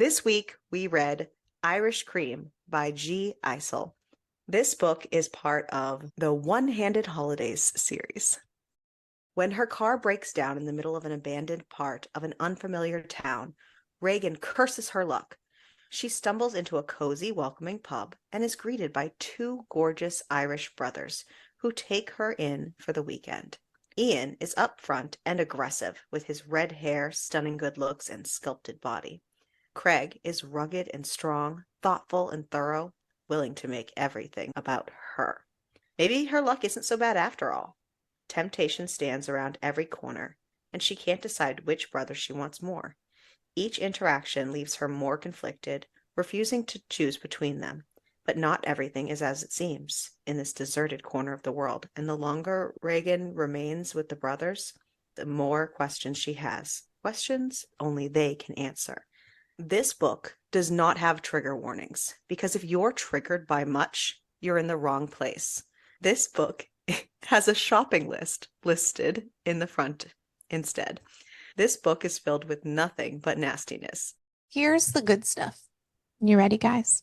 This week, we read Irish Cream by Eilsel. This book is part of the One-Handed Holidays series. When her car breaks down in the middle of an abandoned part of an unfamiliar town, Reagan curses her luck. She stumbles into a cozy, welcoming pub and is greeted by two gorgeous Irish brothers who take her in for the weekend. Ian is upfront and aggressive with his red hair, stunning good looks, and sculpted body. Craig is rugged and strong, thoughtful and thorough, willing to make everything about her. Maybe her luck isn't so bad after all. Temptation stands around every corner, and she can't decide which brother she wants more. Each interaction leaves her more conflicted, refusing to choose between them. But not everything is as it seems in this deserted corner of the world, and the longer Reagan remains with the brothers, the more questions she has. Questions only they can answer. This book does not have trigger warnings, because if you're triggered by much, you're in the wrong place. This book has a shopping list listed in the front instead. This book is filled with nothing but nastiness. Here's the good stuff. You ready, guys?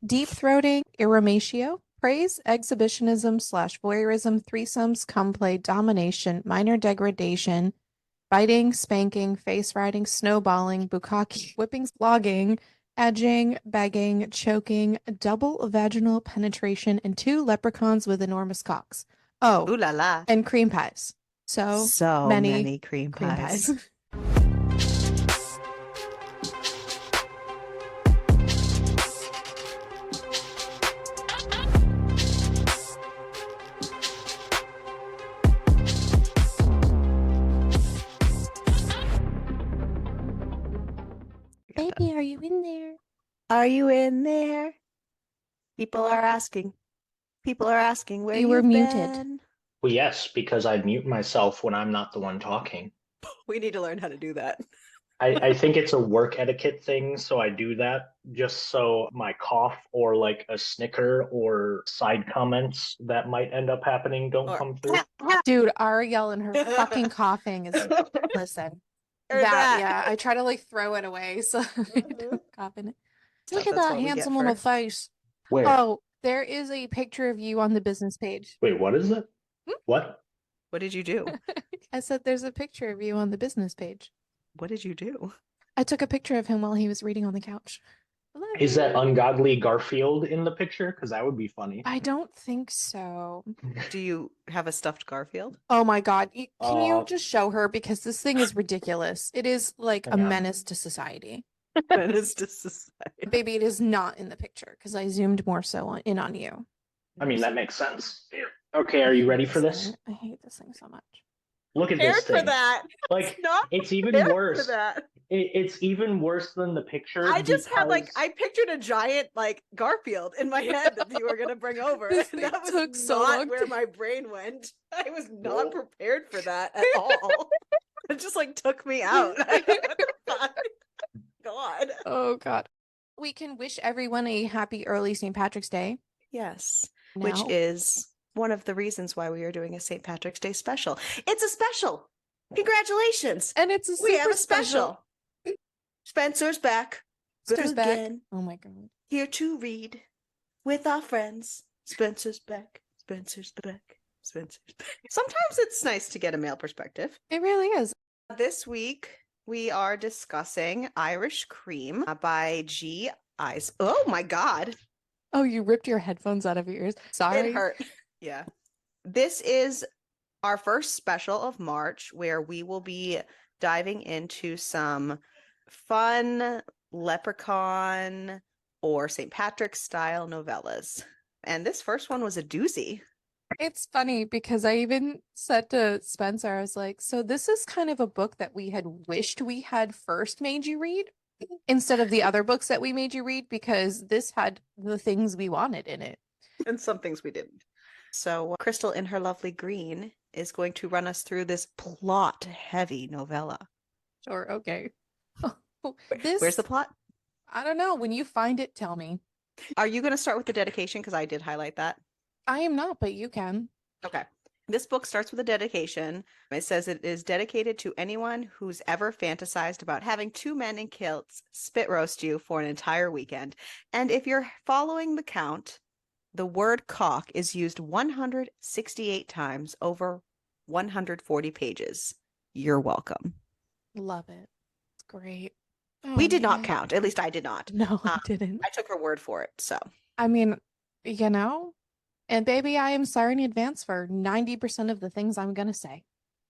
Deep-throating, irrematio, praise, exhibitionism/voyeurism, threesomes, come play, domination, minor degradation, biting, spanking, face riding, snowballing, bukkake, whipping, flogging, edging, begging, choking, double vaginal penetration, and 2 leprechauns with enormous cocks. Oh, Ooh la la. and cream pies. So many cream pies. Baby, are you in there? Are you in there? People are asking. People are asking where You were you've muted. been. Well, yes, because I mute myself when I'm not the one talking. We need to learn how to do that. I think it's a work etiquette thing, so I do that just so my cough or like a snicker or side comments that might end up happening don't come through. Dude, Ariel and her fucking coughing is, listen. Or that. Yeah, I try to like throw it away so I don't cough in it. Look at That's that what we get handsome for- little face. Where? Oh, there is a picture of you on the business page. Wait, what is it? What? What did you do? I said there's a picture of you on the business page. What did you do? I took a picture of him while he was reading on the couch. Hello. Is that ungodly Garfield in the picture? Because that would be funny. I don't think so. Do you have a stuffed Garfield? Oh my God. Can you Uh, just show her? Because this thing is ridiculous. It is like a Hang on. menace to society. Menace to society. Baby, it is not in the picture because I zoomed more so in on you. I mean, that makes sense. Okay, are you ready for this? I hate this thing so much. Look at this thing. that. Like, Not it's even prepared worse. for that. It's even worse than the picture. I just had because- I pictured a giant like Garfield in my head that you were gonna bring over. This And thing that was took so not long where to- my brain went. I was not Whoa. prepared for that at all. It just like took me out. God. Oh God. We can wish everyone a happy early St. Patrick's Day. Yes. Now. Which is one of the reasons why we are doing a St. Patrick's Day special. It's a special. Congratulations. And it's a We have super a special. Spencer's back. Spencer's Good back. again. Oh my God. Here to read with our friends. Spencer's back. Spencer's back. Spencer's back. Sometimes it's nice to get a male perspective. It really is. This week we are discussing Irish Cream by Eilsel. Oh my God. Oh, you ripped your headphones out of your ears. Sorry. It hurt. Yeah. This is our first special of March where we will be diving into some fun leprechaun or St. Patrick's style novellas. And this first one was a doozy. It's funny because I even said to Spencer, I was like, so this is kind of a book that we had wished we had first made you read instead of the other books that we made you read because this had the things we wanted in it. And some things we didn't. So Crystal in her lovely green is going to run us through this plot-heavy novella. Sure, okay. Where's the plot? I don't know. When you find it, tell me. Are you going to start with the dedication? Because I did highlight that. I am not, but you can. Okay. This book starts with a dedication. It says it is dedicated to anyone who's ever fantasized about having two men in kilts spit roast you for an entire weekend. And if you're following the count, the word cock is used 168 times over 140 pages. You're welcome. Love it. It's great. Oh, We did not man. count. At least I did not. No, I didn't. I took her word for it. So, I mean, you know, and baby, I am sorry in advance for 90% of the things I'm gonna say.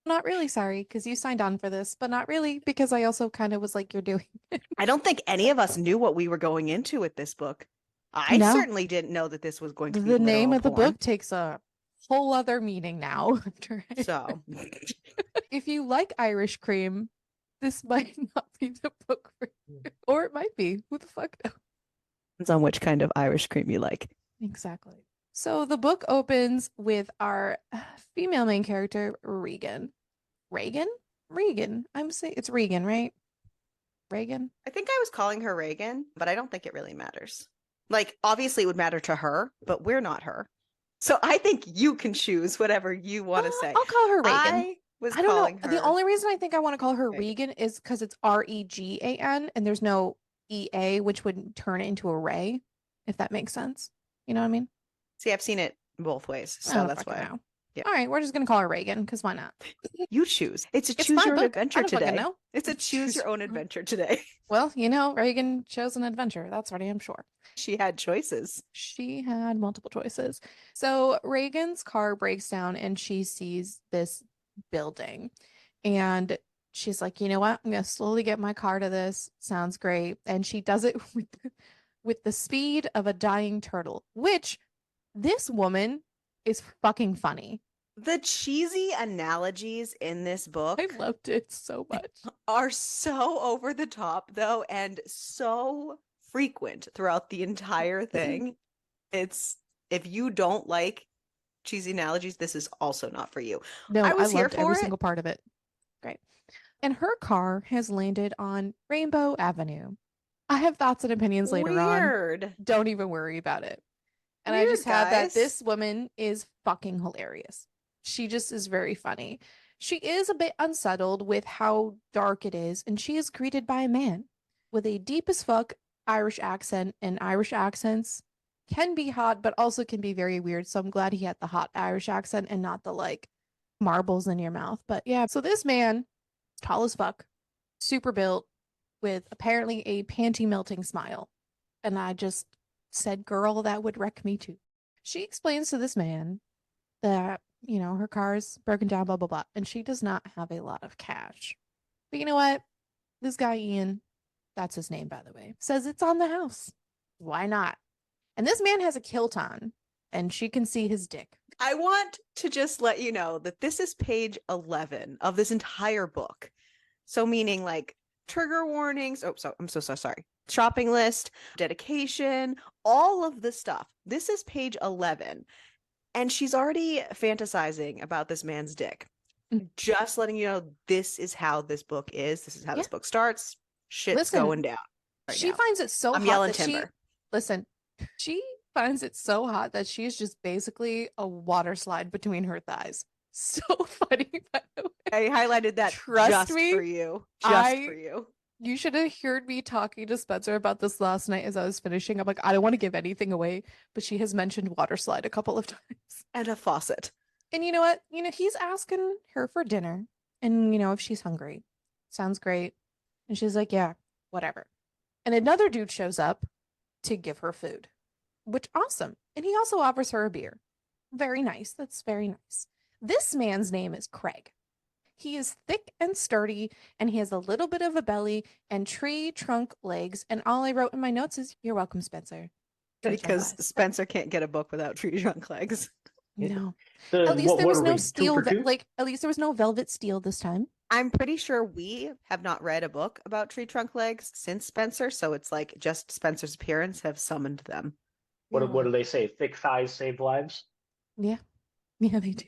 Not really sorry because you signed on for this, but not really because I also kind of was like, you're doing it. I don't think any of us knew what we were going into with this book. I No. certainly didn't know that this was going to be The name literal of the porn. book takes a whole other meaning now. So, if you like Irish cream, this might not be the book for you. Or it might be. Who the fuck knows? depends on which kind of Irish cream you like. Exactly. So the book opens with our female main character, Regan. Regan? Regan. I'm saying it's Regan, right? Regan? I think I was calling her Reagan, but I don't think it really matters. Like, obviously, it would matter to her, but we're not her. So I think you can choose whatever you want to say. I'll call her Regan. I was I don't calling know. her. The only reason I think I want to call her Regan. Regan is because it's Regan and there's no EA, which would turn it into a Ray, if that makes sense. You know what I mean? See, I've seen it both ways, I so don't that's fucking why. know. Yeah. All right, we're just gonna call her Regan because why not? You choose. It's a It's choose my your own book. I adventure don't fucking today. know. It's a choose your own adventure today. Well, you know, Regan chose an adventure. That's what I am sure. She had choices. She had multiple choices. So Reagan's car breaks down and she sees this building. And she's like, you know what? I'm gonna slowly get my car to this. Sounds great. And she does it with the speed of a dying turtle, which this woman is fucking funny. The cheesy analogies in this book I loved it so much. are so over the top, though, and so frequent throughout the entire thing. It's if you don't like cheesy analogies, this is also not for you. No, I was here loved for every it. single part of it. Great. And her car has landed on Rainbow Avenue. I have thoughts and opinions later on. Weird. Don't even worry about it. And I Weird, just have that guys. this woman is fucking hilarious. She just is very funny. She is a bit unsettled with how dark it is, and she is greeted by a man with a deep as fuck Irish accent, and Irish accents can be hot, but also can be very weird. So I'm glad he had the hot Irish accent and not the like marbles in your mouth. But yeah, so this man, tall as fuck, super built, with apparently a panty melting smile. And I just said, girl, that would wreck me too. She explains to this man that, you know, her car's broken down, blah, blah, blah. And she does not have a lot of cash. But you know what? This guy, Ian, that's his name, by the way, says it's on the house. Why not? And this man has a kilt on, and she can see his dick. I want to just let you know that this is page 11 of this entire book. So meaning like trigger warnings. Oh, so I'm so sorry. Shopping list, dedication, all of this stuff. This is page 11. And she's already fantasizing about this man's dick. Just letting you know this is how this book is. This is how this book starts. Shit's going down. She finds it so I'm hot yelling that timber. she finds it so hot that she's just basically a water slide between her thighs. So funny, by the way. I highlighted that Trust just me, for you. Just for you. You should have heard me talking to Spencer about this last night as I was finishing. I'm like, I don't want to give anything away, but she has mentioned water slide a couple of times. And a faucet. And you know what? You know, he's asking her for dinner. And, you know, if she's hungry. Sounds great. And she's like, yeah, whatever. And another dude shows up to give her food, which awesome. And he also offers her a beer. Very nice. That's very nice. This man's name is Craig. He is thick and sturdy, and he has a little bit of a belly and tree trunk legs. And all I wrote in my notes is, "You're welcome, Spencer." Because Spencer can't get a book without tree trunk legs. No. At least there was no steel. At least there was no velvet steel this time. I'm pretty sure we have not read a book about tree trunk legs since Spencer, so it's like just Spencer's appearance have summoned them. What do they say? Thick thighs save lives? Yeah. Yeah, they do.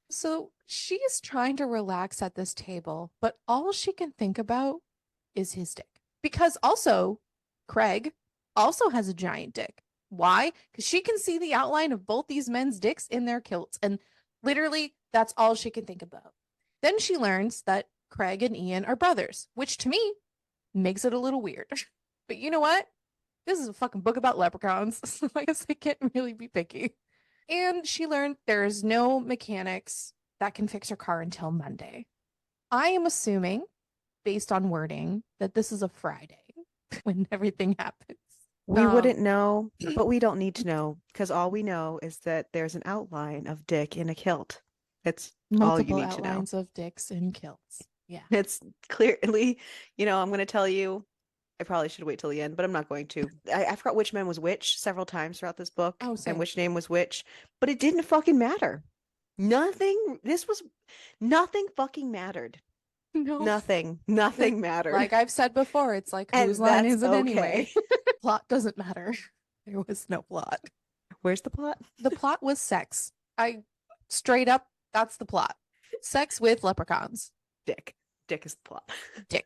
So she is trying to relax at this table, but all she can think about is his dick. Because also, Craig also has a giant dick. Why? Because she can see the outline of both these men's dicks in their kilts. And literally, That's all she can think about. Then she learns that Craig and Ian are brothers, which to me makes it a little weird. But you know what? This is a fucking book about leprechauns, so I guess I can't really be picky. And she learned there's no mechanics that can fix her car until Monday. I am assuming, based on wording, that this is a Friday when everything happens. We wouldn't know, but we don't need to know because all we know is that there's an outline of Dick in a kilt. It's all you multiple need to know. outlines of dicks and kilts. Yeah. It's clearly, I'm going to tell you, I probably should wait till the end, but I'm not going to. I forgot which man was which several times throughout this book and which name was which, but it didn't fucking matter. Nothing fucking mattered. No. Nothing mattered. Like I've said before, it's like, whose line is it anyway? Plot doesn't matter. There was no plot. Where's the plot? The plot was sex. Straight up, that's the plot. Sex with leprechauns. Dick is the plot. Dick.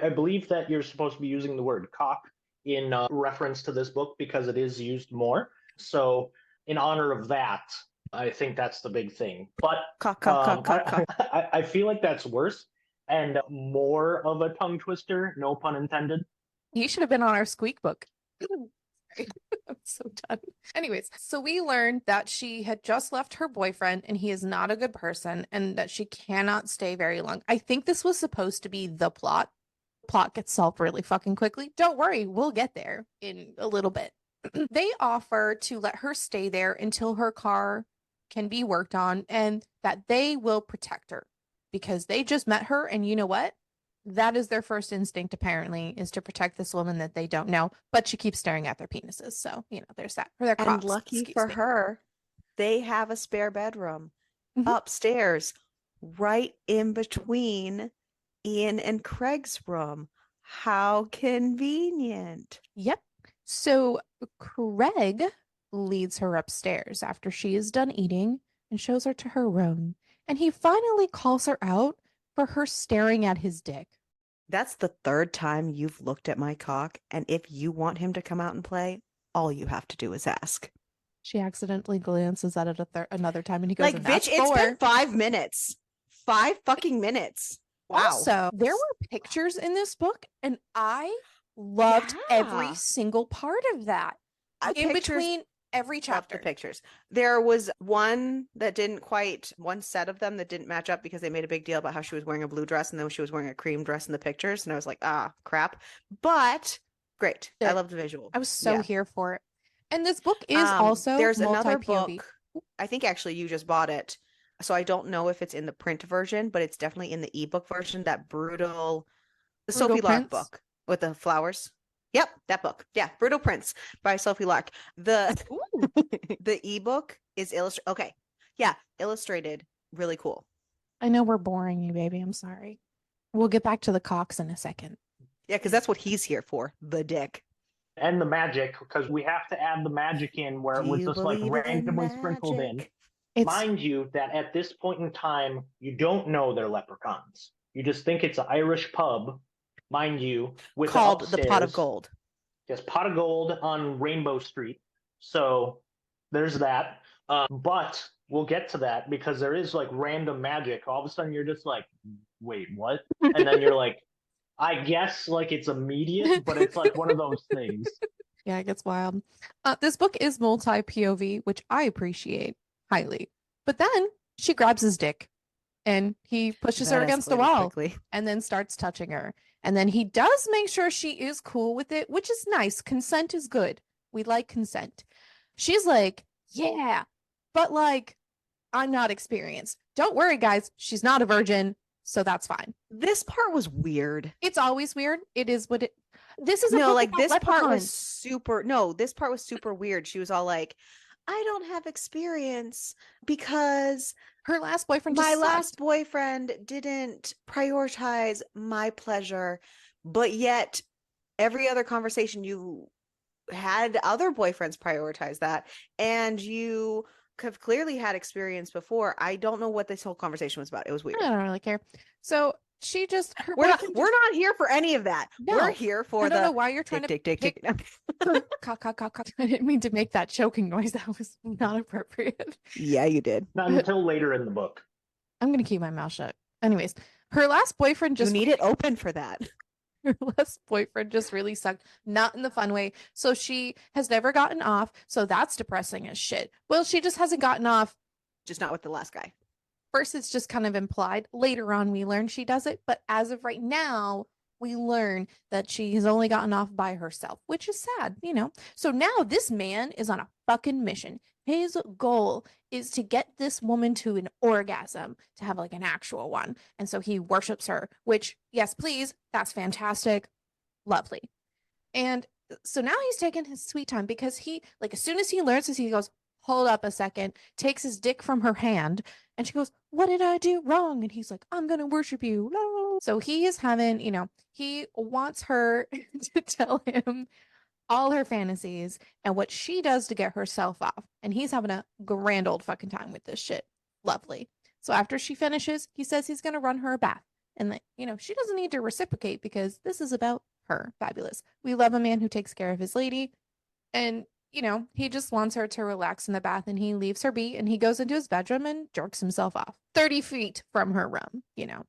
I believe that you're supposed to be using the word cock in reference to this book because it is used more. So in honor of that, I think that's the big thing. But cock. I feel like that's worse and more of a tongue twister, no pun intended. You should have been on our squeak book. I'm so done. Anyways, so we learned that she had just left her boyfriend and he is not a good person and that she cannot stay very long. I think this was supposed to be the plot. Plot gets solved really fucking quickly. Don't worry, we'll get there in a little bit. They offer to let her stay there until her car can be worked on and that they will protect her because they just met her and you know what? That is their first instinct, apparently, is to protect this woman that they don't know, but she keeps staring at their penises. So, there's that. For their crops, and lucky for her, they have a spare bedroom upstairs, right in between Ian and Craig's room. How convenient. Yep. So Craig leads her upstairs after she is done eating and shows her to her room. And he finally calls her out for her staring at his dick. That's the third time you've looked at my cock, and if you want him to come out and play, all you have to do is ask. She accidentally glances at it another time, and he goes, like, bitch, it's been 5 minutes. 5 fucking minutes. Wow. Also, there were pictures in this book, and I loved every single part of that. In between every chapter. The pictures. There was one set of them that didn't match up because they made a big deal about how she was wearing a blue dress and then she was wearing a cream dress in the pictures. And I was like, crap. But great. I love the visual. I was so here for it. And this book is also there's another book. I think actually you just bought it. So I don't know if it's in the print version, but it's definitely in the ebook version, the Sophie Lark book with the flowers. Yep, that book. Yeah, Brutal Prince by Sophie Lark. The ebook is illustrated. Okay, yeah, illustrated, really cool. I know we're boring you, baby. I'm sorry. We'll get back to the cocks in a second. Yeah, because that's what he's here for, the dick. And the magic, because we have to add the magic in where it was just like randomly sprinkled in. Mind you, that at this point in time, you don't know they're leprechauns. You just think it's an Irish pub. Mind you, with called the Pot of Gold. Yes, Pot of Gold on Rainbow Street. So there's that. But we'll get to that because there is like random magic. All of a sudden you're just like, wait, what? And then you're like, I guess like it's immediate, but it's like one of those things. Yeah, it gets wild. This book is multi-POV, which I appreciate highly. But then she grabs his dick and he pushes her against the wall and then starts touching her. And then he does make sure she is cool with it, which is nice. Consent is good. We like consent. She's like, yeah, but like, I'm not experienced. Don't worry, guys. She's not a virgin, so that's fine. This part was weird. It's always weird. It is what it. This is this part was super weird. She was all like, I don't have experience because her last boyfriend didn't prioritize my pleasure, but yet every other conversation you had other boyfriends prioritize that, and you have clearly had experience before. I don't know what this whole conversation was about. It was weird. I don't really care. So she just her We're boyfriend not here for any of that. No, We're here for I don't know the why you're trying to tick. cock, cock, cock, cock. I didn't mean to make that choking noise. That was not appropriate. Yeah, you did. Not until later in the book. I'm gonna keep my mouth shut. Anyways, her last boyfriend just You need it open for that. her last boyfriend just really sucked, not in the fun way. So she has never gotten off. So that's depressing as shit. Well, she just hasn't gotten off. Just not with the last guy. First, it's just kind of implied. Later on, we learn she does it. But as of right now, we learn that she has only gotten off by herself, which is sad, you know? So now this man is on a fucking mission. His goal is to get this woman to an orgasm, to have like an actual one. And so he worships her, which, yes, please, that's fantastic. Lovely. And so now he's taking his sweet time because he, like, as soon as he learns this, he goes, hold up a second, takes his dick from her hand, and she goes, what did I do wrong? And he's like, I'm going to worship you. So he is having, you know, he wants her to tell him all her fantasies and what she does to get herself off. And he's having a grand old fucking time with this shit. Lovely. So after she finishes, he says he's going to run her a bath. And that, you know, she doesn't need to reciprocate because this is about her. Fabulous. We love a man who takes care of his lady. And, you know, he just wants her to relax in the bath and he leaves her be and he goes into his bedroom and jerks himself off 30 feet from her room, you know.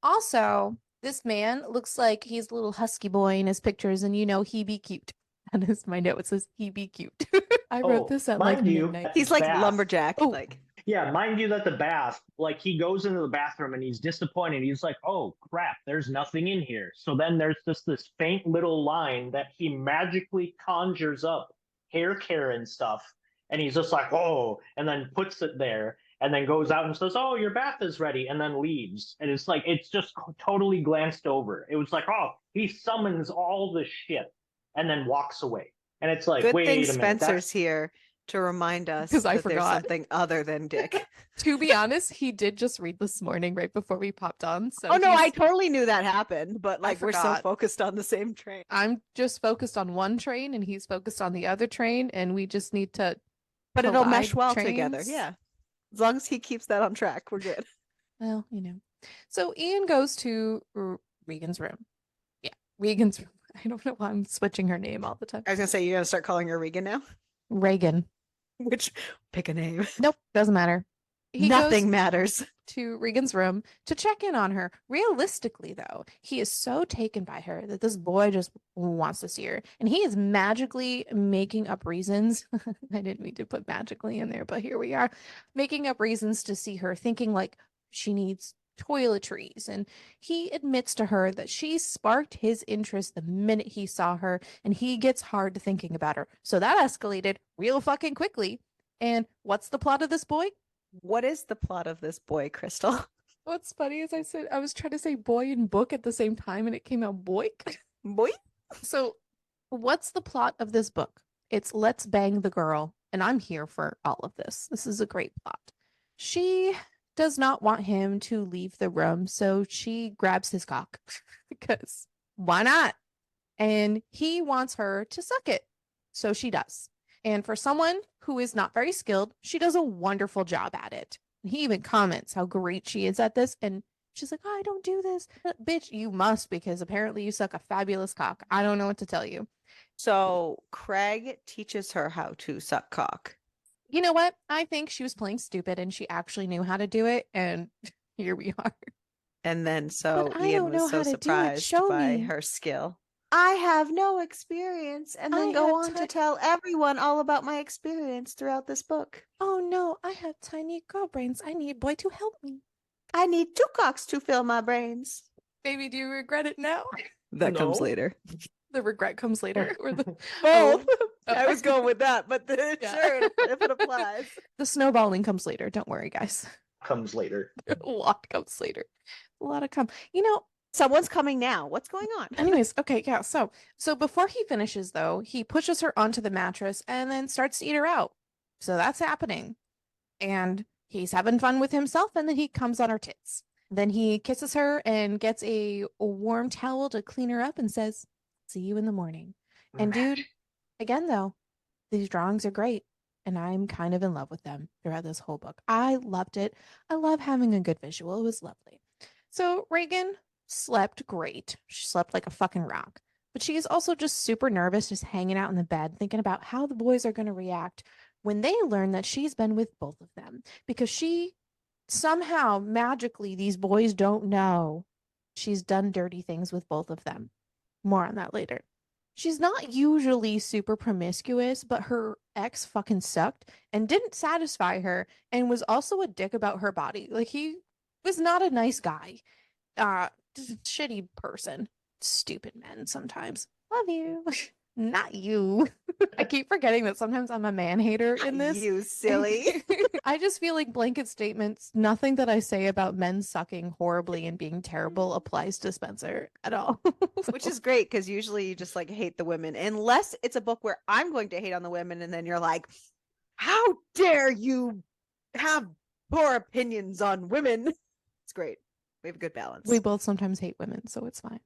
Also, this man looks like he's a little husky boy in his pictures and, you know, he be cute. That is my note. It says he be cute. I wrote this at like midnight. He's like bath. lumberjack. Oh. Like, yeah, mind you that the bath, like he goes into the bathroom and he's disappointed. He's like, oh crap, there's nothing in here. So then there's just this faint little line that he magically conjures up hair care and stuff. And he's just like, oh, and then puts it there and then goes out and says, oh, your bath is ready, and then leaves. And it's like, it's just totally glanced over. It was like, oh, he summons all the shit and then walks away. And it's like, good wait thing a minute. Spencer's here to remind us 'Cause I that there's forgot. something other than dick. To be honest, he did just read this morning right before we popped on. So Oh no, I he's- totally knew that happened, but I like we're so forgot. focused on the same train. I'm just focused on one train and he's focused on the other train, and we just need to But it'll mesh collide well together. trains. Yeah. As long as he keeps that on track, we're good. Well, you know. So Ian goes to Regan's room. Yeah, Regan's room. I don't know why I'm switching her name all the time. I was gonna say you're gonna start calling her Regan now. Reagan. Which pick a name. Nope, doesn't matter. He Nothing goes matters. to Regan's room to check in on her. Realistically, though, he is so taken by her that this boy just wants to see her. And he is magically making up reasons. I didn't mean to put magically in there, but here we are. Making up reasons to see her, thinking like she needs toiletries. And he admits to her that she sparked his interest the minute he saw her, and he gets hard to thinking about her. So that escalated real fucking quickly. And what's the plot of this boy? What is the plot of this boy, Crystal? What's funny is I was trying to say boy and book at the same time and it came out boik. Boy? So what's the plot of this book? It's let's bang the girl. And I'm here for all of this. This is a great plot. She does not want him to leave the room, so she grabs his cock because why not? And he wants her to suck it. So she does. And for someone who is not very skilled, she does a wonderful job at it. He even comments how great she is at this. And she's like, oh, I don't do this. Bitch, you must, because apparently you suck a fabulous cock. I don't know what to tell you. So Craig teaches her how to suck cock. You know what? I think she was playing stupid and she actually knew how to do it. And here we are. And then so But I Ian don't know was so how to do it. surprised Show by me. her skill. I have no experience, and then I go have on to tell everyone all about my experience throughout this book. Oh no, I have tiny girl brains. I need a boy to help me. I need two cocks to fill my brains. Baby, do you regret it now? That comes No. later. The regret comes later. Or the Both. Oh. I was going with that, but Yeah. sure, if it applies. The snowballing comes later. Don't worry, guys. Comes later. A lot comes later. A lot of come. You know, Someone's coming now. What's going on? anyways, okay, yeah. So before he finishes though, he pushes her onto the mattress and then starts to eat her out. So that's happening. And he's having fun with himself, and then he comes on her tits. Then he kisses her and gets a warm towel to clean her up and says, see you in the morning. And dude, again though, these drawings are great. And I'm kind of in love with them throughout this whole book. I loved it. I love having a good visual. It was lovely. So Regan slept great. She slept like a fucking rock. But she is also just super nervous, just hanging out in the bed, thinking about how the boys are going to react when they learn that she's been with both of them. Because she somehow, magically, these boys don't know she's done dirty things with both of them. More on that later. She's not usually super promiscuous, but her ex fucking sucked and didn't satisfy her and was also a dick about her body. Like, he was not a nice guy. Just a shitty person. Stupid men sometimes. Love you. Not you. I keep forgetting that sometimes I'm a man hater in this. You silly. I just feel like blanket statements, nothing that I say about men sucking horribly and being terrible applies to Spencer at all. Which is great because usually you just like hate the women, unless it's a book where I'm going to hate on the women, and then you're like, how dare you have poor opinions on women? It's great. We have a good balance. We both sometimes hate women, so it's fine.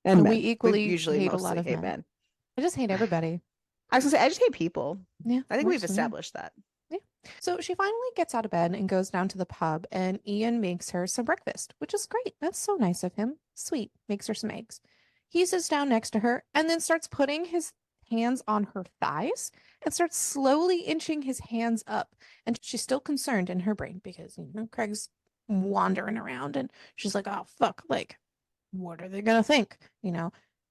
And we men. equally usually hate a mostly lot of hate men. I just hate everybody. I was gonna say I just hate people. Yeah, I think works we've for me. established that. So she finally gets out of bed and goes down to the pub, and Ian makes her some breakfast, which is great. That's so nice of him. Sweet. Makes her some eggs. He sits down next to her and then starts putting his hands on her thighs and starts slowly inching his hands up. And she's still concerned in her brain because, Craig's wandering around and she's like, oh, fuck, like, what are they gonna think?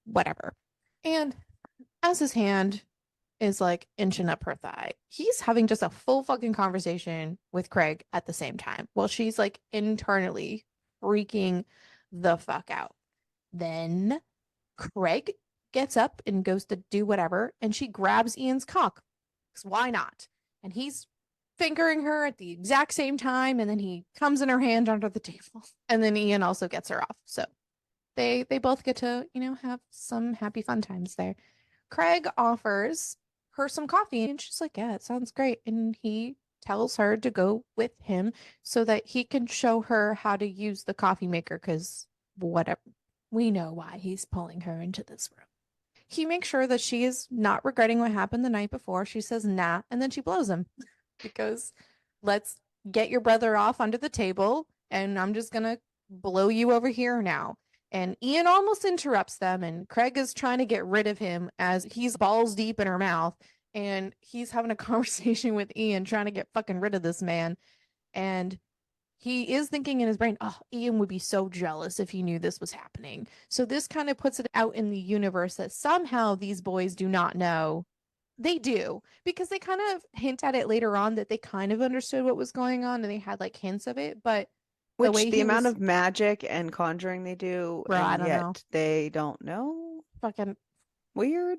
Whatever. And as his hand is like inching up her thigh, he's having just a full fucking conversation with Craig at the same time while she's like internally freaking the fuck out. Then Craig gets up and goes to do whatever, and she grabs Ian's cock. 'Cause why not? And he's fingering her at the exact same time, and then he comes in her hand under the table. And then Ian also gets her off. So they both get to, have some happy fun times there. Craig offers her some coffee, and she's like, yeah, it sounds great. And he tells her to go with him so that he can show her how to use the coffee maker, because whatever, we know why he's pulling her into this room. He makes sure that she is not regretting what happened the night before. She says nah, and then she blows him because let's get your brother off under the table, and I'm just gonna blow you over here now. And Ian almost interrupts them, and Craig is trying to get rid of him as he's balls deep in her mouth, and he's having a conversation with Ian trying to get fucking rid of this man. And he is thinking in his brain, oh, Ian would be so jealous if he knew this was happening. So this kind of puts it out in the universe that somehow these boys do not know. They do, because they kind of hint at it later on that they kind of understood what was going on and they had like hints of it, but Which the amount of magic and conjuring they do, Bro, I and don't yet know. they don't know. Fucking Weird.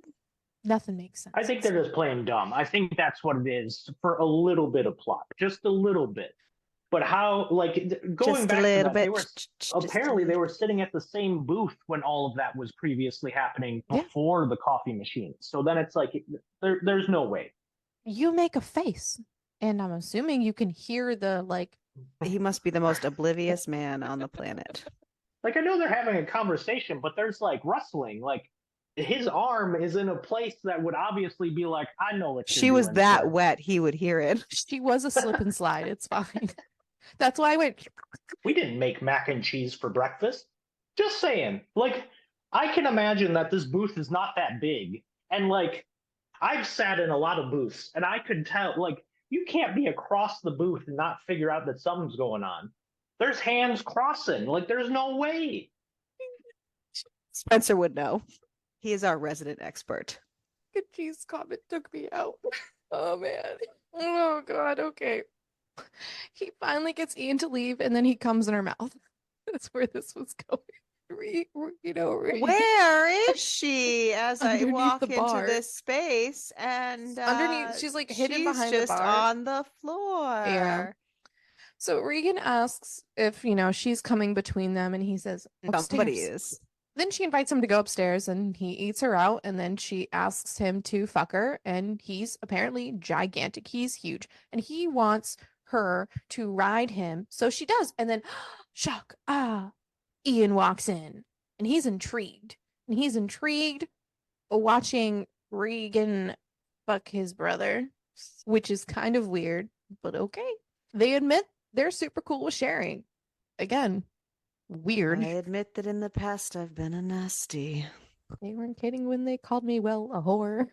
nothing makes sense. I think they're just playing dumb. I think that's what it is for a little bit of plot, just a little bit. But how, like, going Just back a to little that, bit. they were apparently they were sitting at the same booth when all of that was previously happening Yeah. before the coffee machine. So then it's like there's no way. You make a face, and I'm assuming you can hear the like. He must be the most oblivious man on the planet. Like, I know they're having a conversation, but there's like rustling. Like, his arm is in a place that would obviously be like, I know what She you're was doing, that sir. wet, he would hear it. She was a slip and slide. It's fine. That's why I went. We didn't make mac and cheese for breakfast. Just saying. Like, I can imagine that this booth is not that big. And like, I've sat in a lot of booths and I could tell, like, you can't be across the booth and not figure out that something's going on. There's hands crossing. Like, there's no way. Spencer would know. He is our resident expert. Good cheese comment took me out. Oh man. Oh god. Okay. He finally gets Ian to leave, and then he comes in her mouth. That's where this was going. Where is she as I Underneath walk the into bar. this space? And Underneath, she's like hidden she's behind the just bar. on the floor. Yeah. So Regan asks if, she's coming between them, and he says, Somebody upstairs. is. Then she invites him to go upstairs, and he eats her out, and then she asks him to fuck her, and he's apparently gigantic. He's huge, and he wants her to ride him, so she does. And then, shock, Ian walks in, and he's intrigued. And he's intrigued watching Regan fuck his brother, which is kind of weird, but okay. They admit they're super cool with sharing. Again, Weird. I admit that in the past I've been a nasty. They weren't kidding when they called me, well, a whore.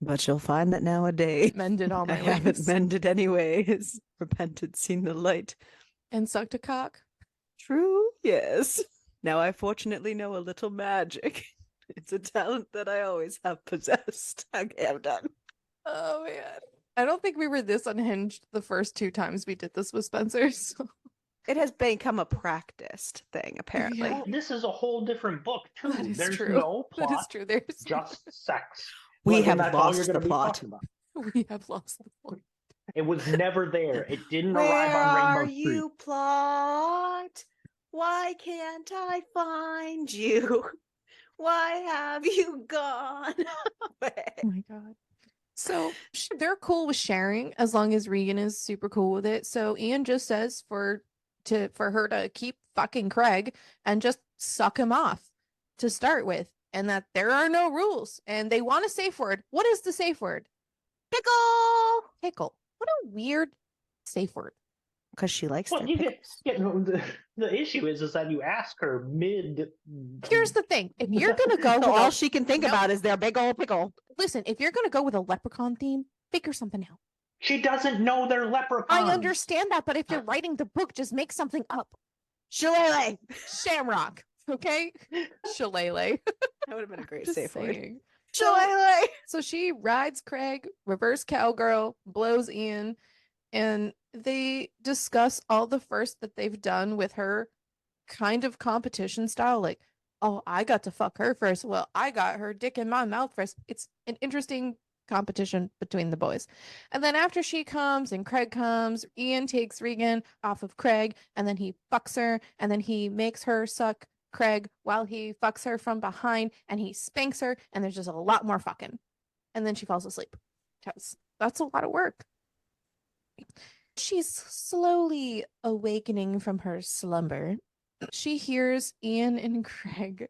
But you'll find that nowadays Mended all I my haven't ways. mended any ways. Repented, seen the light. And sucked a cock. True, yes. Now I fortunately know a little magic. It's a talent that I always have possessed. Okay, I'm done. Oh man. I don't think we were this unhinged the first 2 times we did this with Spencer. So. It has become a practiced thing, apparently. Yeah. This is a whole different book too. That is There's true. no That is plot, true. There's just sex. We And have that's all you're lost going the to be plot. talking about. we have lost the plot. It was never there. It didn't Where arrive on are Rainbow Street. you, plot? Why can't I find you? Why have you gone away? Oh my god. So they're cool with sharing as long as Regan is super cool with it. So Ian just says for her to keep fucking Craig and just suck him off to start with, and that there are no rules. And they want a safe word. What is the safe word? Pickle! Pickle. What a weird safe word. Because she likes Well, their you pickles. the issue is that you ask her mid. Here's the thing. If you're gonna go So with all a, she can think No. about is their big old pickle. listen, if you're gonna go with a leprechaun theme, figure something out. She doesn't know they're leprechauns. I understand that, but if you're writing the book, just make something up. Shillelagh! Shamrock, okay? Shillelagh. That would have been a great Just safe word. saying. Shillelagh! So she rides Craig, reverse cowgirl, blows Ian, and they discuss all the first that they've done with her, kind of competition style. Like, oh, I got to fuck her first. Well, I got her dick in my mouth first. It's an interesting competition between the boys. And then after she comes and Craig comes, Ian takes Regan off of Craig, and then he fucks her, and then he makes her suck Craig while he fucks her from behind, and he spanks her, and there's just a lot more fucking. And then she falls asleep. Because that's a lot of work. She's slowly awakening from her slumber. She hears Ian and Craig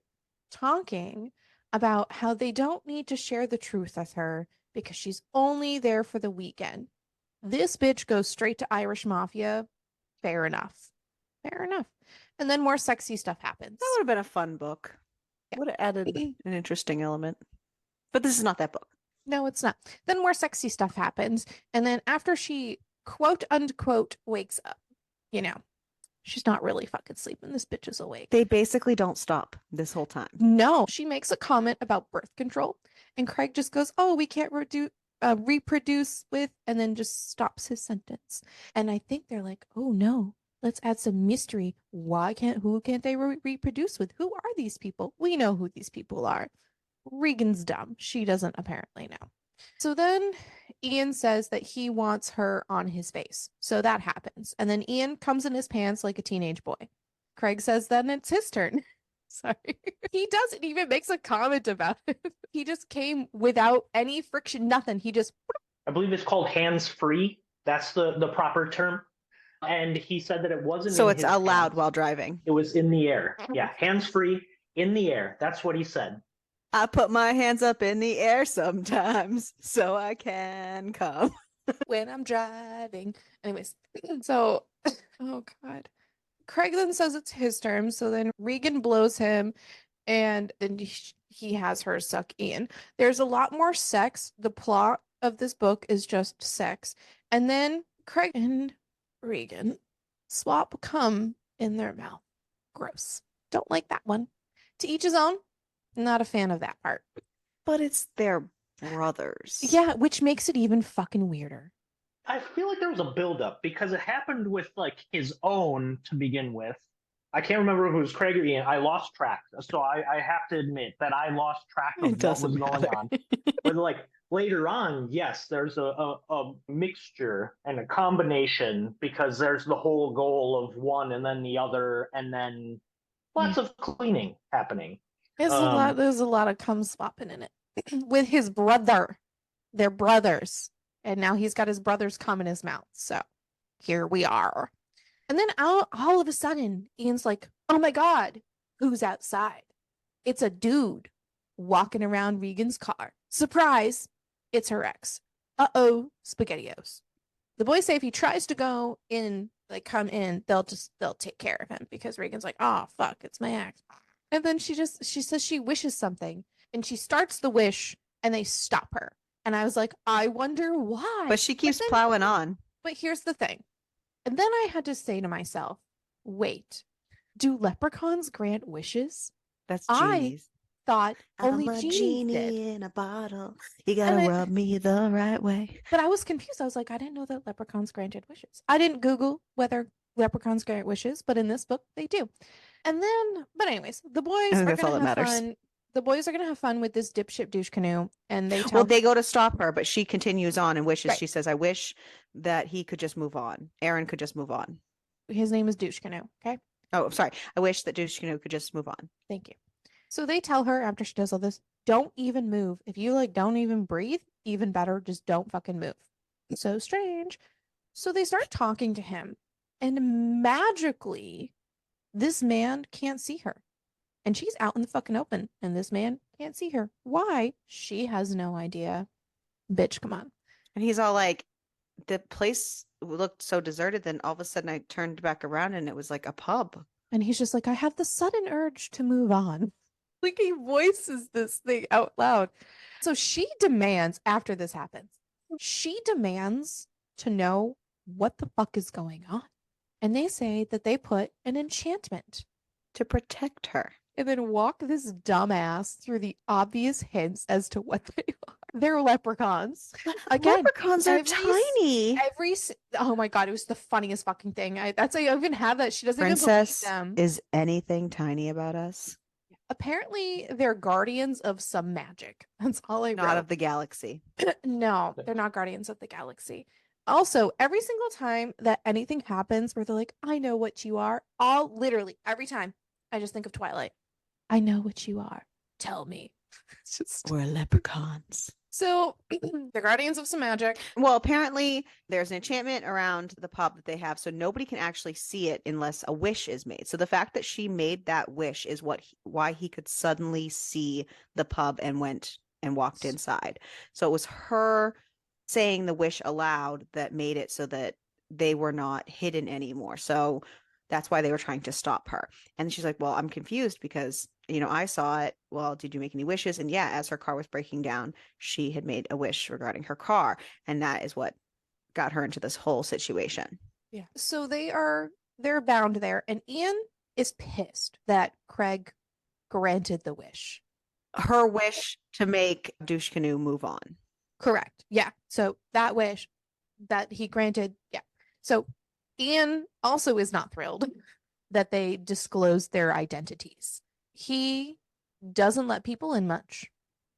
talking about how they don't need to share the truth with her because she's only there for the weekend. This bitch goes straight to Irish Mafia. Fair enough. Fair enough. And then more sexy stuff happens. That would have been a fun book. Yeah. Would have added an interesting element. But this is not that book. No, it's not. Then more sexy stuff happens. And then after she quote unquote wakes up, she's not really fucking sleeping. This bitch is awake. They basically don't stop this whole time. No, she makes a comment about birth control, and Craig just goes, "Oh, we can't reproduce with," and then just stops his sentence. And I think they're like, "Oh no, let's add some mystery. Who can't they reproduce with? Who are these people? We know who these people are." Regan's dumb. She doesn't apparently know. So then Ian says that he wants her on his face. So that happens. And then Ian comes in his pants like a teenage boy. Craig says then it's his turn. Sorry. He doesn't even makes a comment about it. He just came without any friction, nothing. He just. I believe it's called hands free. That's the proper term. And he said that it wasn't. So in it's his allowed pants. while driving. It was in the air. Yeah, hands free in the air. That's what he said. I put my hands up in the air sometimes so I can come. When I'm driving. Anyways, so, oh God. Craig then says it's his turn. So then Regan blows him, and then he has her suck Ian. There's a lot more sex. The plot of this book is just sex. And then Craig and Regan swap cum in their mouth. Gross. Don't like that one. To each his own. Not a fan of that part. But it's their brothers. Yeah, which makes it even fucking weirder. I feel like there was a buildup because it happened with like his own to begin with. I can't remember if it was Craig or Ian. I lost track, so I have to admit that I lost track of It what was doesn't going matter. on. But like later on, yes, there's a mixture and a combination because there's the whole goal of one and then the other, and then lots of cleaning happening. There's a lot of cum swapping in it. With his brother. They're brothers. And now he's got his brother's cum in his mouth. So here we are. And then all of a sudden, Ian's like, "Oh my God, who's outside?" It's a dude walking around Regan's car. Surprise, it's her ex. Uh-oh, SpaghettiOs. The boys say if he tries to go in like come in, they'll take care of him because Regan's like, oh fuck, it's my ex. And then she says she wishes something and she starts the wish and they stop her. And I was like, I wonder why. But she keeps plowing on. But here's the thing. And then I had to say to myself, wait, do leprechauns grant wishes? That's I genies. thought only I'm a genies genie did. in a bottle. You gotta rub me the right way. But I was confused. I was like, I didn't know that leprechauns granted wishes. I didn't Google whether leprechauns grant wishes, but in this book they do. And then, but anyways, the boys I think are that's all gonna that have matters. fun. The boys are gonna have fun with this dipshit douche canoe, and they tell Well, they go to stop her, but she continues on and wishes. Right. She says, I wish that he could just move on. Aaron could just move on. his name is douche canoe. Okay, Oh, sorry. I wish that Dushkino could just move on. thank you. So they tell her after she does all this, don't even move. If you like don't even breathe, even better, just don't fucking move. So strange. So they start talking to him, and magically, this man can't see her. And she's out in the fucking open, and this man can't see her. Why? She has no idea. Bitch, come on. And he's all like, the place looked so deserted. Then all of a sudden I turned back around and it was like a pub. And he's just like, I have the sudden urge to move on. Like he voices this thing out loud. So she demands, after this happens, she demands to know what the fuck is going on. And they say that they put an enchantment To protect her. and then walk this dumbass through the obvious hints as to what they are. They're leprechauns. Again, Leprechauns are every tiny. oh my god, it was the funniest fucking thing. I even have that. She doesn't Princess, even believe them. is anything tiny about us? Apparently, they're guardians of some magic. That's all I Not wrote. of the galaxy. No, they're not guardians of the galaxy. Also, every single time that anything happens where they're like, I know what you are, all literally every time I just think of Twilight. I know what you are. Tell me. It's just We're leprechauns. so they're guardians of some magic. Well, apparently there's an enchantment around the pub that they have, so nobody can actually see it unless a wish is made. So the fact that she made that wish is why he could suddenly see the pub and went and walked inside. So it was her saying the wish aloud that made it so that they were not hidden anymore. So that's why they were trying to stop her. And she's like, well, I'm confused because, I saw it. Well, did you make any wishes? And yeah, as her car was breaking down, she had made a wish regarding her car. And that is what got her into this whole situation. Yeah. So they're bound there. And Ian is pissed that Craig granted the wish. Her wish to make Douche Canoe move on. Correct. Yeah. So that wish that he granted. Yeah. So Ian also is not thrilled that they disclosed their identities. He doesn't let people in much.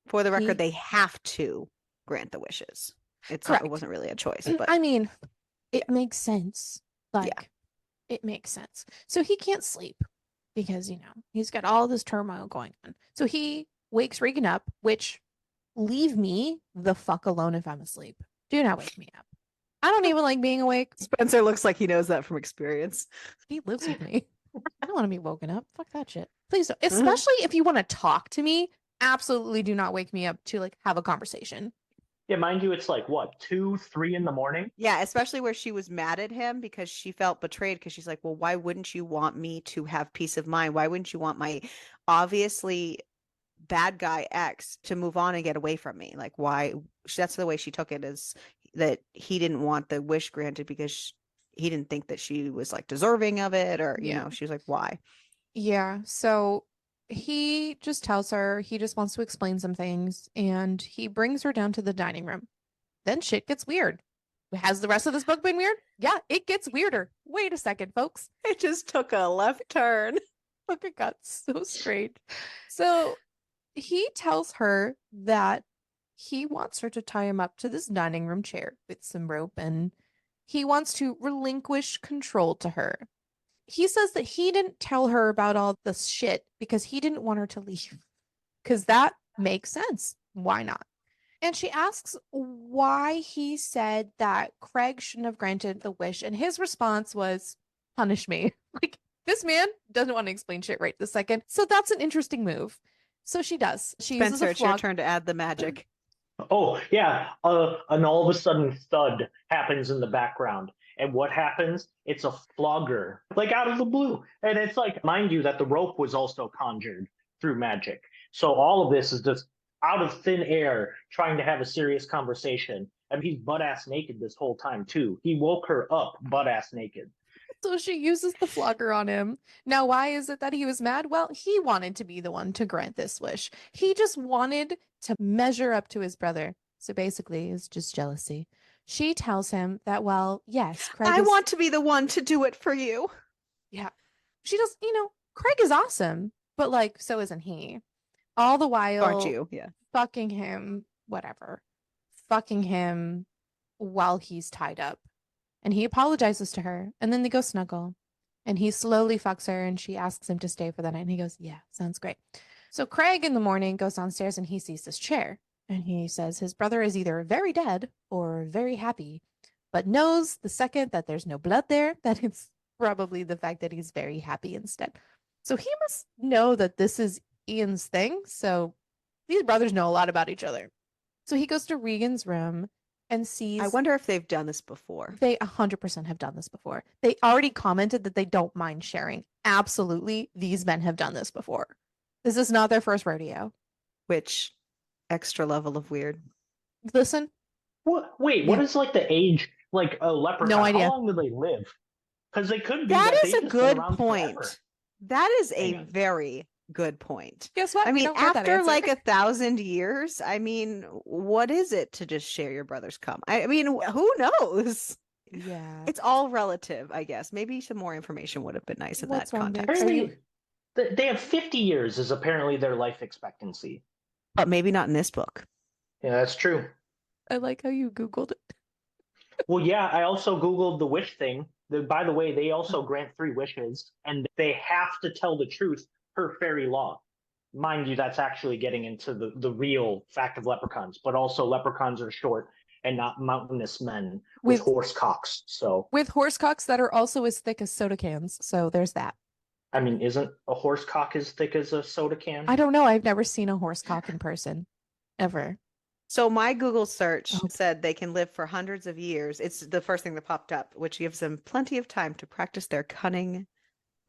For the record, they have to grant the wishes. It wasn't really a choice. But I mean, it makes sense. Yeah. It makes sense. So he can't sleep because, he's got all this turmoil going on. So he wakes Regan up, which leave me the fuck alone if I'm asleep. Do not wake me up. I don't even like being awake. Spencer looks like he knows that from experience. He lives with me. I don't want to be woken up. Fuck that shit. Please don't. Especially if you want to talk to me, absolutely do not wake me up to have a conversation. Yeah, mind you, it's like what, 2, 3 in the morning? Yeah, especially where she was mad at him because she felt betrayed because she's like, well, why wouldn't you want me to have peace of mind? Why wouldn't you want my obviously bad guy ex to move on and get away from me? Like, why? That's the way she took it, is that he didn't want the wish granted because he didn't think that she was deserving of it, or she was like, why? Yeah, so he just tells her he just wants to explain some things, and he brings her down to the dining room. Then shit gets weird. Has the rest of this book been weird? Yeah, it gets weirder. Wait a second, folks. It just took a left turn. Look, it got so strange. So he tells her that he wants her to tie him up to this dining room chair with some rope, and he wants to relinquish control to her. He says that he didn't tell her about all this shit because he didn't want her to leave. Because that makes sense. Why not? And she asks why he said that Craig shouldn't have granted the wish. And his response was, punish me. This man doesn't want to explain shit right this second. So that's an interesting move. So she does. She uses Spencer, a it's your flog. turn to add the magic. Oh, yeah. And all of a sudden, thud happens in the background. And what happens? It's a flogger, like out of the blue. And it's like, mind you, that the rope was also conjured through magic. So all of this is just out of thin air trying to have a serious conversation. And he's butt ass naked this whole time, too. He woke her up butt ass naked. So she uses the flogger on him. Now, why is it that he was mad? Well, he wanted to be the one to grant this wish. He just wanted to measure up to his brother. So basically, it's just jealousy. She tells him that, well, yes, Craig I is... want to be the one to do it for you. Yeah. She does, Craig is awesome, but like, so isn't he. All the while, Aren't you? Yeah. fucking him, whatever. Fucking him while he's tied up. And he apologizes to her, and then they go snuggle. And he slowly fucks her, and she asks him to stay for the night. And he goes, yeah, sounds great. So Craig in the morning goes downstairs and he sees this chair. And he says his brother is either very dead or very happy, but knows the second that there's no blood there, that it's probably the fact that he's very happy instead. So he must know that this is Ian's thing. So these brothers know a lot about each other. So he goes to Regan's room and sees... I wonder if they've done this before. They 100% have done this before. They already commented that they don't mind sharing. Absolutely, these men have done this before. This is not their first rodeo. Which extra level of weird? Listen. What? Wait, what is like the age, like a leprechaun? No idea. How long do they live? Because they could be That is they've a just been good around point. forever. That is a Hang on. very good point. Guess what? I We mean, don't get that after answer. like 1,000 years, I mean, what is it to just share your brother's cum? I mean, who knows? Yeah. It's all relative, I guess. Maybe some more information would have been nice in What's that wrong, babe? context. Are you- Apparently, they have 50 years is apparently their life expectancy. But maybe not in this book. Yeah, that's true. I like how you Googled it. Well, yeah, I also Googled the wish thing. By the way, they also grant 3 wishes, and they have to tell the truth per fairy law. Mind you, that's actually getting into the real fact of leprechauns, but also leprechauns are short and not mountainous men with horse cocks. So, With horse cocks that are also as thick as soda cans. So there's that. I mean, isn't a horse cock as thick as a soda can? I don't know. I've never seen a horse cock in person. Ever. So my Google search Oh. said they can live for hundreds of years. It's the first thing that popped up, which gives them plenty of time to practice their cunning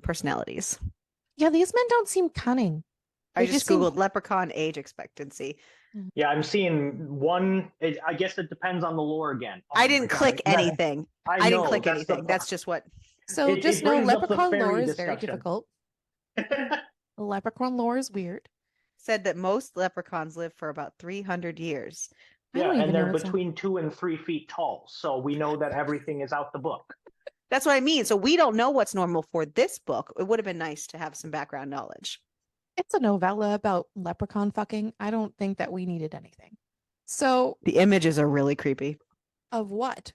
personalities. Yeah, these men don't seem cunning. I They just seem- Googled leprechaun age expectancy. Yeah, I'm seeing one. I guess it depends on the lore again. Oh I my didn't God, click that- anything. I I didn't know, click that's the anything. That's just what. So It just know brings up the leprechaun fairy lore is very discussion. difficult. Leprechaun lore is weird. Said that most leprechauns live for about 300 years. I Yeah, don't even and know they're what's on- between 2 and 3 feet tall, so we know that everything is out the book. That's what I mean. So we don't know what's normal for this book. It would have been nice to have some background knowledge. It's a novella about leprechaun fucking. I don't think that we needed anything. So, The images are really creepy. of what?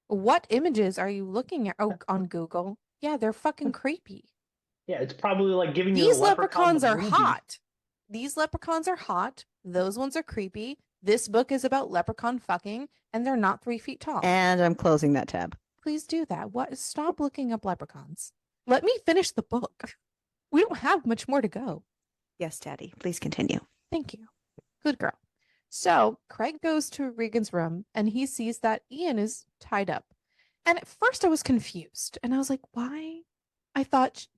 What images are you looking at? Oh, on Google. Yeah, they're fucking creepy. Yeah, it's probably like giving you These the leprechaun leprechauns the are movie. hot. These leprechauns are hot. Those ones are creepy. This book is about leprechaun fucking, and they're not 3 feet tall. And I'm closing that tab. Please do that. What? Stop looking up leprechauns. Let me finish the book. We don't have much more to go. Yes, Daddy. Please continue. Thank you. Good girl. So Craig goes to Regan's room and he sees that Ian is tied up. And at first I was confused and I was like, why? I thought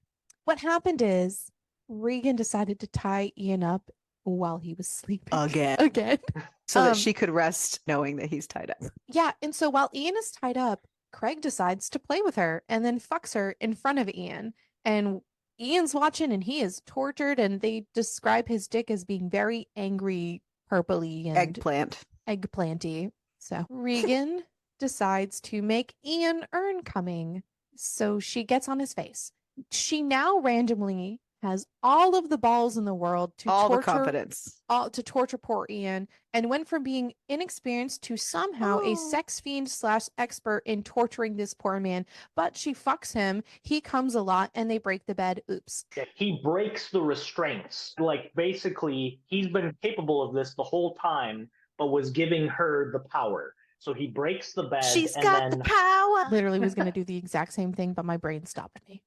what happened is Regan decided to tie Ian up while he was sleeping. Again. Again. So that Um, she could rest knowing that he's tied up. Yeah. And so while Ian is tied up, Craig decides to play with her and then fucks her in front of Ian. And Ian's watching and he is tortured. And they describe his dick as being very angry, purpley, and Eggplant. eggplanty. So Regan decides to make Ian earn coming. So she gets on his face. She now randomly has all of the balls in the world to All the torture confidence. to torture poor Ian, and went from being inexperienced to somehow a Oh. sex fiend / expert in torturing this poor man. But she fucks him. He comes a lot, and they break the bed. Oops. Yeah, he breaks the restraints. Like, basically, he's been capable of this the whole time, but was giving her the power. So he breaks the bed. She's and got then, the power. Literally was going to do the exact same thing, but my brain stopped me.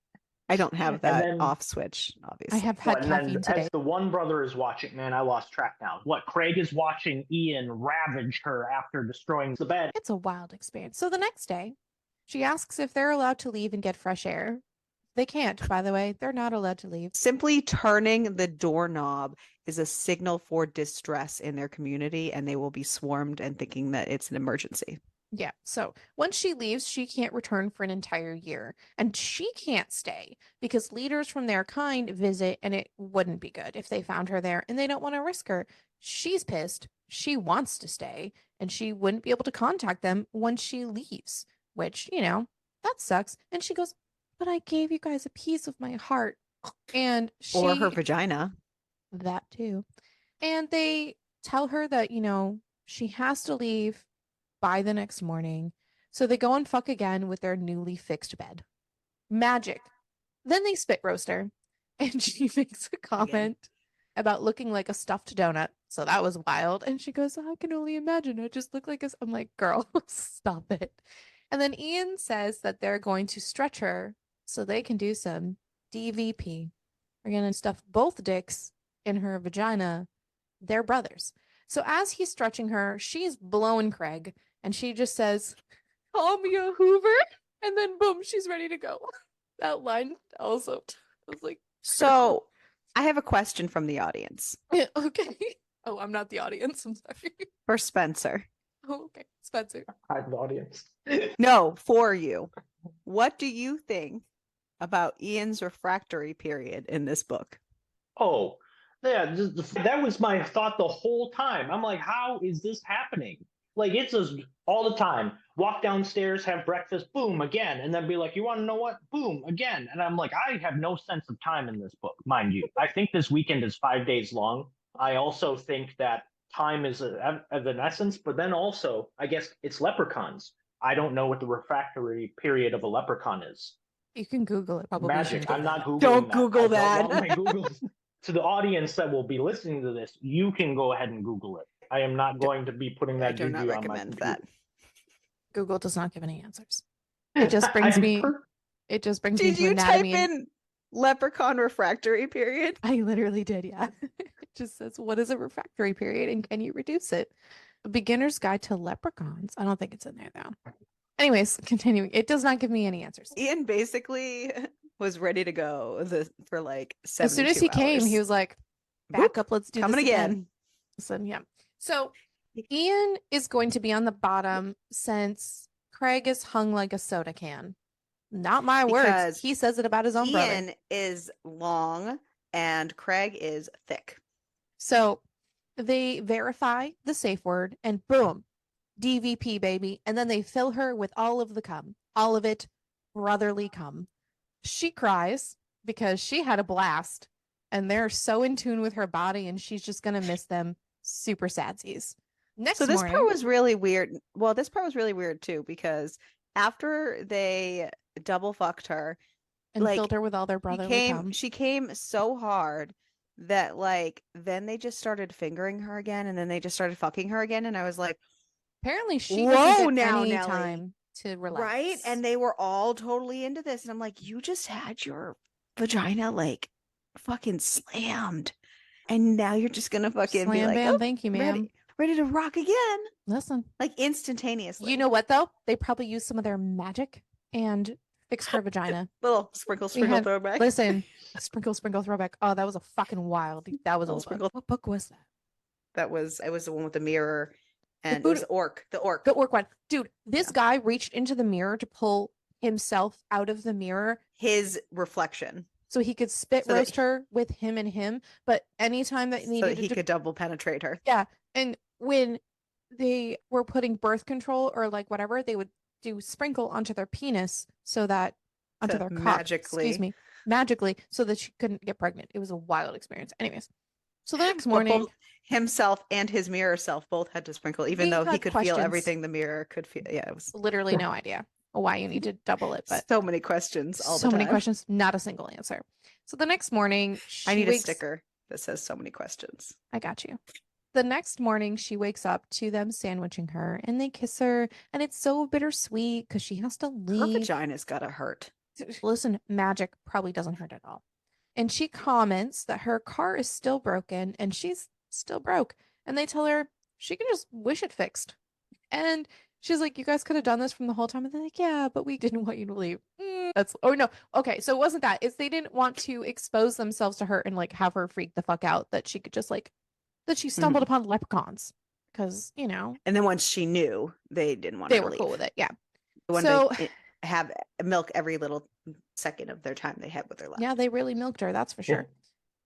I don't have that then- off switch, obviously. I have had and caffeine then today. as the one brother is watching, man, I lost track now. What, Craig is watching Ian ravage her after destroying the bed. It's a wild experience. So the next day, She asks if they're allowed to leave and get fresh air. They can't, by the way. They're not allowed to leave. Simply turning the doorknob is a signal for distress in their community, and they will be swarmed and thinking that it's an emergency. Yeah. So once she leaves, she can't return for an entire year. And she can't stay because leaders from their kind visit, and it wouldn't be good if they found her there and they don't want to risk her. She's pissed. She wants to stay, and she wouldn't be able to contact them when she leaves, which, that sucks. And she goes, but I gave you guys a piece of my heart. And Or her vagina. that too. And they tell her that, she has to leave by the next morning. So they go and fuck again with their newly fixed bed. Magic. Then they spit roast her. And she makes a comment about looking like a stuffed donut. So that was wild. And she goes, I can only imagine. I just look like a. I'm like, girl, stop it. And then Ian says that they're going to stretch her so they can do some DVP. We're going to stuff both dicks in her vagina. They're brothers. So as he's stretching her, she's blowing Craig. And she just says, call me a Hoover. And then boom, she's ready to go. That line also, I was like. So I have a question from the audience. Okay. Oh, I'm not the audience. I'm sorry. For Spencer. Oh, okay. Spencer. I'm the audience. No, for you. What do you think about Ian's refractory period in this book? Oh, yeah, that was my thought the whole time. I'm like, how is this happening? Like, it's just all the time. Walk downstairs, have breakfast, boom, again. And then be like, you want to know what? Boom, again. And I'm like, I have no sense of time in this book, mind you. I think this weekend is 5 days long. I also think that time is of an essence, but then also, I guess it's leprechauns. I don't know what the refractory period of a leprechaun is. You can Google it. Probably Magic. I'm not Googling Don't that. Google I don't that. want my Google. To the audience that will be listening to this, you can go ahead and Google it. I am not going to be putting that I do not juju on my recommend computer. that. Google does not give any answers. It just brings me. It just brings me Did to you type anatomy. in leprechaun refractory period? I literally did, yeah. It just says, what is a refractory period and can you reduce it? A beginner's guide to leprechauns. I don't think it's in there though. Anyways, continuing. It does not give me any answers. Ian basically was ready to go for like 72 As soon as he came, he was like, back up, let's do coming this again. So, yeah. So Ian is going to be on the bottom since Craig is hung like a soda can. Not my words. Because He says it about his own brother. Ian is long and Craig is thick. So they verify the safe word and boom, DVP, baby. And then they fill her with all of the cum, all of it brotherly cum. She cries because she had a blast and they're so in tune with her body and she's just going to miss them. Super sadsies. Next So this morning, part was really weird. Well, this part was really weird too, because after they double fucked her and like, filled her with all their brotherly cum. she came so hard that like then they just started fingering her again and then they just started fucking her again. And I was like, apparently she whoa, doesn't get now, any Nelly. time to relax. Right? And they were all totally into this. And I'm like, you just had your vagina like fucking slammed. And now you're just gonna fucking be like, bam, oh, thank you, ma'am. Ready to rock again. Listen. Like instantaneously. You know what though? They probably used some of their magic and fixed her vagina. Little sprinkle throwback. Listen, sprinkle throwback. Oh, that was a fucking wild. That was a sprinkle. What book was that? It was the one with the mirror and it was the orc. The orc one. Dude, this guy reached into the mirror to pull himself out of the mirror. His reflection. So he could spit roast her with him and him. But anytime that he could double penetrate her. Yeah. And when they were putting birth control or like whatever, they would do sprinkle onto their penis so that onto their cock, magically, so that she couldn't get pregnant. It was a wild experience. Anyways, so the next morning, himself and his mirror self both had to sprinkle, even though he could feel everything the mirror could feel. Yeah, it was literally no idea why you need to double it, but so many questions all the time. So many questions, not a single answer. So the next morning, I need a sticker that says so many questions. I got you. The next morning, she wakes up to them sandwiching her and they kiss her. And it's so bittersweet because she has to leave. Her vagina's gotta hurt. Listen, magic probably doesn't hurt at all. And she comments that her car is still broken and she's still broke. And they tell her she can just wish it fixed. And She's like, you guys could have done this from the whole time. And they're like, yeah, but we didn't want you to leave. That's, oh no. Okay. So it wasn't that. It's they didn't want to expose themselves to her and like have her freak the fuck out that she could just like, that she stumbled upon leprechauns. Cause, you know, And then once she knew, they didn't want they her to were leave. cool with it. Yeah. They wanted So to have milk every little second of their time they had with her left. yeah, they really milked her. That's for Yeah. sure.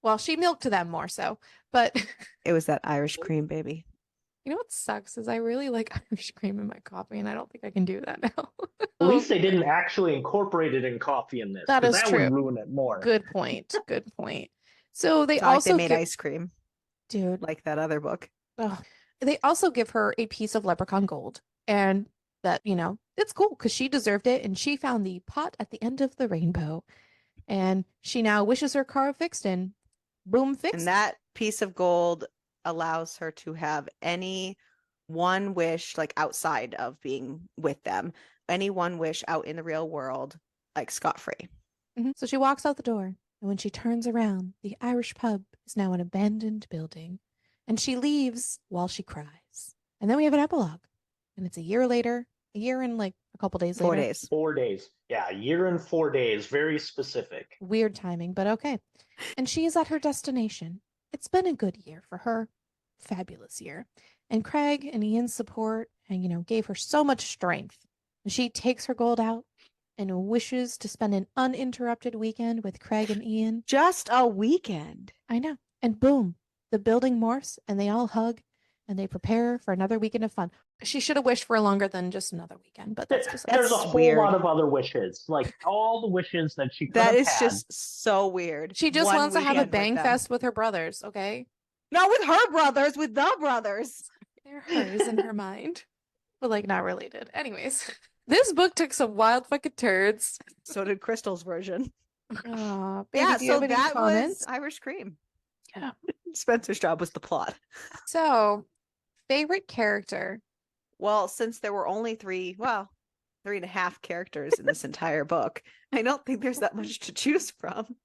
Well, she milked them more so, but It was that Irish cream, baby. you know what sucks is I really like Irish cream in my coffee, and I don't think I can do that now. At least they didn't actually incorporate it in coffee in this. That 'cause is that true. would ruin it more. Good point. Good point. So they It's not like also they made give, ice cream dude. like that other book. Ugh. They also give her a piece of leprechaun gold, and that, you know, it's cool because she deserved it, and she found the pot at the end of the rainbow, and she now wishes her car fixed, and boom, fixed. And that piece of gold allows her to have any one wish, like outside of being with them, any one wish out in the real world, like scot-free. So she walks out the door, and when she turns around, the Irish pub is now an abandoned building, and she leaves while she cries. And then we have an epilogue, and it's a year later, a year and like a couple days 4 later. days. 4 days. Yeah, a year and 4 days. Very specific. Weird timing, but okay. And she is at her destination. It's been a good year for her. Fabulous year. And Craig and Ian's support and, you know, gave her so much strength. And she takes her gold out and wishes to spend an uninterrupted weekend with Craig and Ian. Just a weekend. I know. And boom, the building morphs and they all hug and they prepare for another weekend of fun. She should have wished for longer than just another weekend, but that's just There's a That's whole weird. lot of other wishes. Like all the wishes that she could That have is had. just so weird. she just One wants to have a weekend with bang them. fest with her brothers, okay? Not with her brothers, with the brothers. They're hers in her mind, but like not related. Anyways, this book took some wild fucking turds. So did Crystal's version. Baby, Yeah, do you so have any that comments? was Irish cream. Yeah. Spencer's job was the plot. So, favorite character? Well, since there were only 3.5 characters in this entire book, I don't think there's that much to choose from.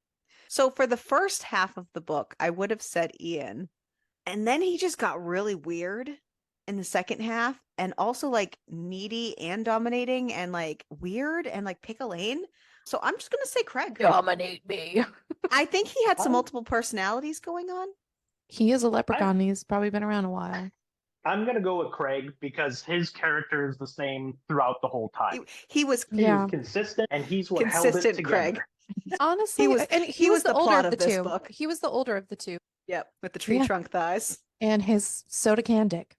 So for the first half of the book, I would have said Ian. And then he just got really weird in the second half, and also like needy and dominating and like weird and like pick a lane. So I'm just gonna say Craig. Dominate me. I think he had some Oh. multiple personalities going on. He is a leprechaun. He's probably been around a while. I'm going to go with Craig because his character is the same throughout the whole time. He was He Yeah. was consistent, and he's what held it consistent together. Craig. Honestly, was- and he was the the older plot of the of this two. book. He was the older of the two. Yep, with the tree Yeah. trunk thighs. And his soda can dick.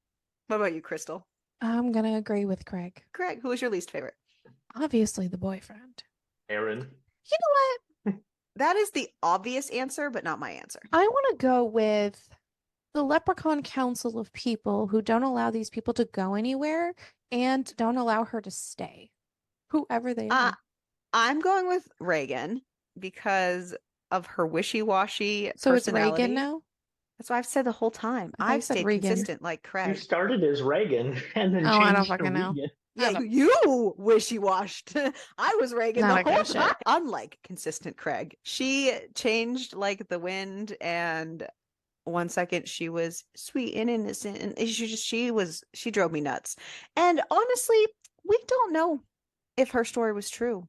What about you, Crystal? I'm gonna agree with Craig. Craig, who was your least favorite? Obviously, the boyfriend. Aaron. You know what? That is the obvious answer, but not my answer. I want to go with the Leprechaun Council of people who don't allow these people to go anywhere and don't allow her to stay. Whoever they are. I'm going with Reagan because of her wishy-washy So it's personality. Reagan now? That's what I've said the whole time. I thought you I've said stayed Regan. consistent like You Craig. started as Reagan and then Oh, I don't changed to fucking know. Regan. Yeah, you wishy-washed. I was Reagan Not the a good whole shit. time. Unlike consistent Craig, she changed like the wind, and one second she was sweet and innocent, and she drove me nuts. And honestly, we don't know if her story was true.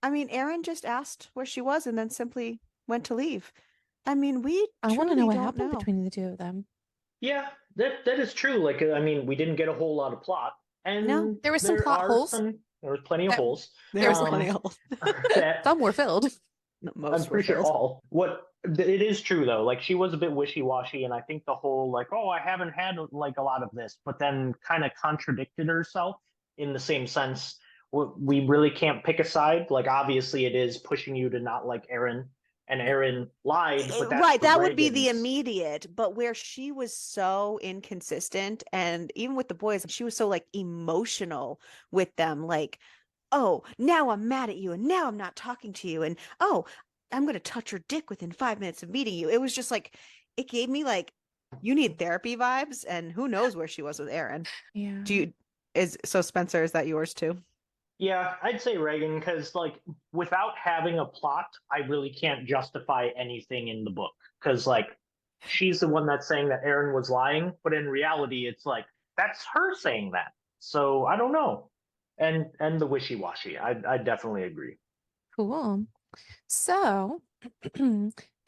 I mean, Aaron just asked where she was and then simply went to leave. I mean, we I want to truly know what don't happened know. between the two of them. Yeah, that is true. Like, I mean, we didn't get a whole lot of plot, and No, there was some plot are holes. There was plenty of There- holes. There's Um, plenty of that Some were filled. most I'm pretty were sure filled. all. It is true though. Like she was a bit wishy-washy, and I think the whole like, oh, I haven't had like a lot of this, but then kind of contradicted herself in the same sense. We really can't pick a side. Like obviously, it is pushing you to not like Aaron, and Aaron lied. But that's Right, for that would be the Reagan's- immediate, but where she was so inconsistent, and even with the boys, she was so like emotional with them, like, oh, now I'm mad at you, and now I'm not talking to you, and oh, I'm gonna touch your dick within 5 minutes of meeting you. It was just like, it gave me like, you need therapy vibes, and who knows where she was with Aaron. Yeah. So Spencer, is that yours too? Yeah, I'd say Reagan because like without having a plot, I really can't justify anything in the book because like she's the one that's saying that Aaron was lying, but in reality, it's like that's her saying that. So I don't know. And the wishy-washy. I definitely agree. Cool. So,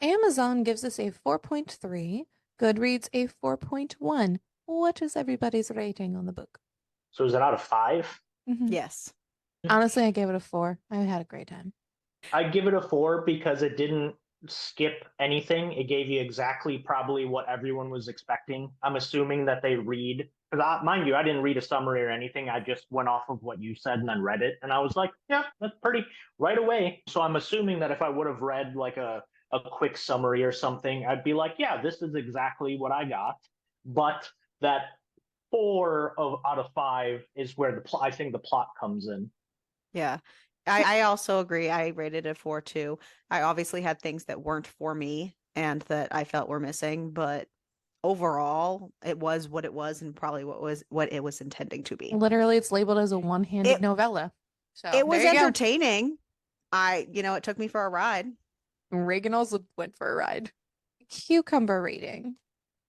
Amazon gives us a 4.3, Goodreads a 4.1. What is everybody's rating on the book? So is it out of 5? Yes. Honestly, I gave it a 4. I had a great time. I give it a 4 because it didn't skip anything. It gave you exactly probably what everyone was expecting. I'm assuming that they read, because mind you, I didn't read a summary or anything. I just went off of what you said and then read it. And I was like, yeah, that's pretty right away. So I'm assuming that if I would have read like a quick summary or something, I'd be like, yeah, this is exactly what I got. But that 4 out of 5 is where I think the plot comes in. Yeah. I also agree. I rated it a 4 too. I obviously had things that weren't for me and that I felt were missing, but overall it was what it was and probably what it was intending to be. Literally, it's labeled as a one-handed It novella. So it was there you go. entertaining. It took me for a ride. Reagan also went for a ride. Cucumber rating.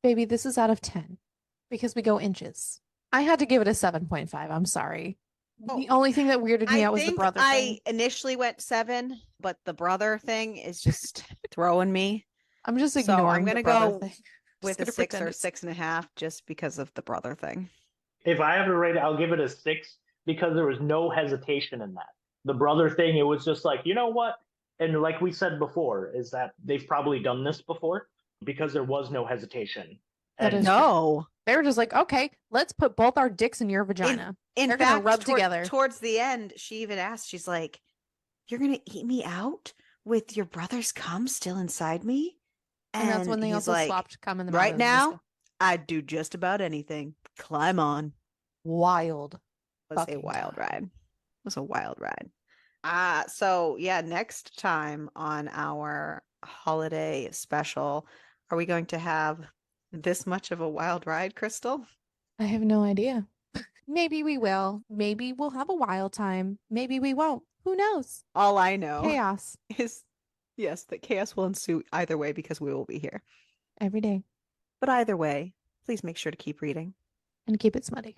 Baby, this is out of 10 because we go inches. I had to give it a 7.5. I'm sorry. The only thing that weirded me I out was the think brother I thing. initially went 7, but the brother thing is just throwing me. I'm just So I'm ignoring gonna the brother go thing. with Just a gonna 6 pretend or it's 6.5 just because of the brother thing. If I have to rate it, I'll give it a 6 because there was no hesitation in that. The brother thing, it was just like, you know what? And like we said before, is that they've probably done this before because there was no hesitation. That And is true. No. They were just like, okay, let's put both our dicks in your In, vagina. in They're gonna fact, rub together. towards the end, she even asked, she's like, "You're gonna eat me out with your brother's cum still inside me?" And that's And when they he's also like, swapped cum in the mouth "Right of now, Miska. I'd do just about anything. Climb on." Wild It was a fucking wild time. ride. It was a wild ride. So yeah, next time on our holiday special, are we going to have this much of a wild ride, Crystal? I have no idea. Maybe we will. Maybe we'll have a wild time. Maybe we won't. Who knows? All I know Chaos is, yes, that chaos will ensue either way because we will be here. every day. But either way, please make sure to keep reading. And keep it smutty.